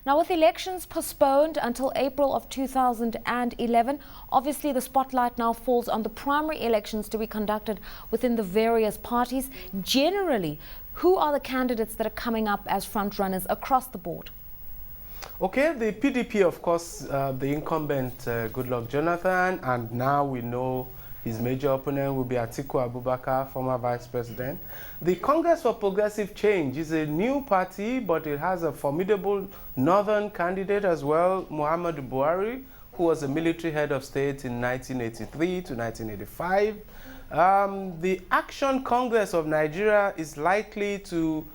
Now, with elections postponed until April of 2011, obviously the spotlight now falls on the primary elections to be conducted within the various parties. Generally, who are the candidates that are coming up as front-runners across the board? Okay, the PDP, of course, the incumbent Goodluck Jonathan, and now we know his major opponent will be Atiku Abubakar, former vice president. The Congress for Progressive Change is a new party, but it has a formidable northern candidate as well, Muhammadu Buhari, who was a military head of state in 1983 to 1985. The Action Congress of Nigeria is likely to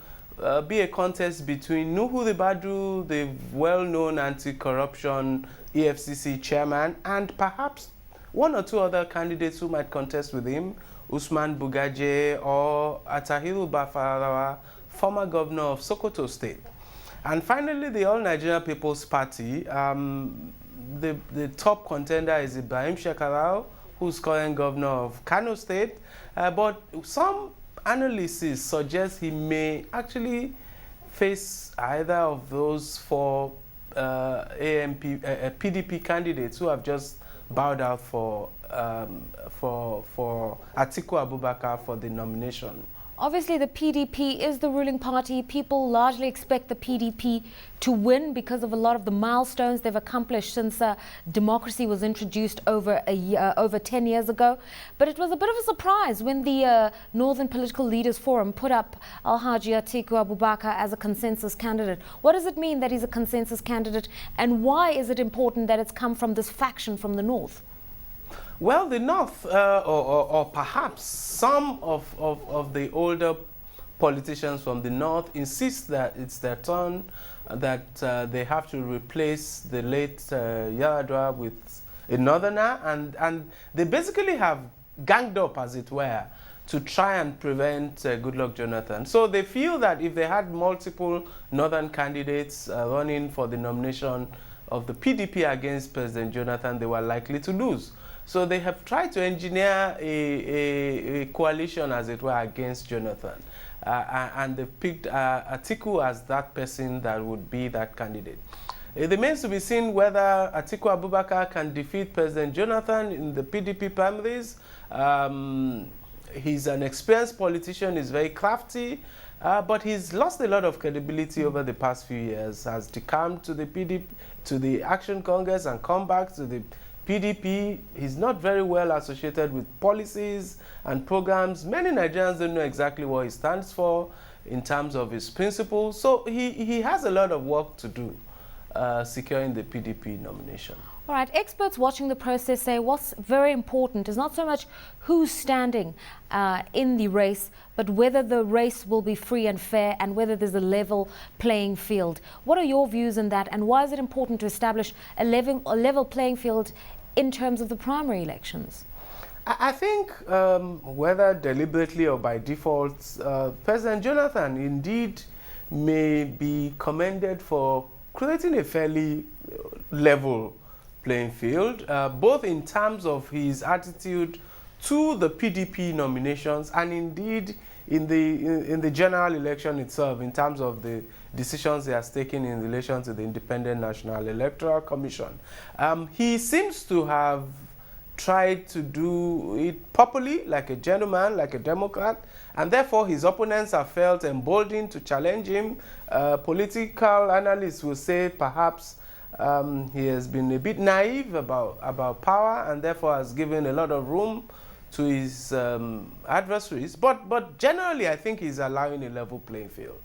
be a contest between Nuhu Ribadu, the well-known anti-corruption EFCC chairman, and perhaps one or two other candidates who might contest with him, Usman Bugaje or Atahiru Bafarawa, former governor of Sokoto State. And finally, the All Nigeria People's Party, the top contender is Ibrahim Shekarau, who's current governor of Kano State, but some analysis suggests he may actually face either of those four PDP candidates who have just bowed out for Atiku Abubakar for the nomination. Obviously, the PDP is the ruling party. People largely expect the PDP to win because of a lot of the milestones they've accomplished since democracy was introduced over 10 years ago. But it was a bit of a surprise when the Northern Political Leaders Forum put up Alhaji Atiku Abubakar as a consensus candidate. What does it mean that he's a consensus candidate, and why is it important that it's come from this faction from the North? Well, the North, or perhaps some of the older politicians from the North insist that it's their turn, that they have to replace the late Yaradua with a Northerner, and they basically have ganged up, as it were, to try and prevent Goodluck Jonathan. So they feel that if they had multiple Northern candidates running for the nomination of the PDP against President Jonathan, they were likely to lose. So they have tried to engineer a coalition, as it were, against Jonathan. And they've picked Atiku as that person that would be that candidate. It remains to be seen whether Atiku Abubakar can defeat President Jonathan in the PDP primaries. He's an experienced politician, he's very crafty, but he's lost a lot of credibility over the past few years, has decamped to the PDP, to the Action Congress, and come back to the PDP. He's not very well associated with policies and programs. Many Nigerians don't know exactly what he stands for in terms of his principles. So he has a lot of work to do securing the PDP nomination. All right, experts watching the process say what's very important is not so much who's standing in the race, but whether the race will be free and fair and whether there's a level playing field. What are your views on that, and why is it important to establish a level playing field in terms of the primary elections? I think whether deliberately or by default, President Jonathan indeed may be commended for creating a fairly level playing field, both in terms of his attitude to the PDP nominations and indeed in the general election itself, in terms of the decisions he has taken in relation to the Independent National Electoral Commission. He seems to have tried to do it properly, like a gentleman, like a Democrat, and therefore his opponents have felt emboldened to challenge him. Political analysts will say perhaps he has been a bit naive about power, and therefore has given a lot of room to his adversaries. But generally, I think he's allowing a level playing field.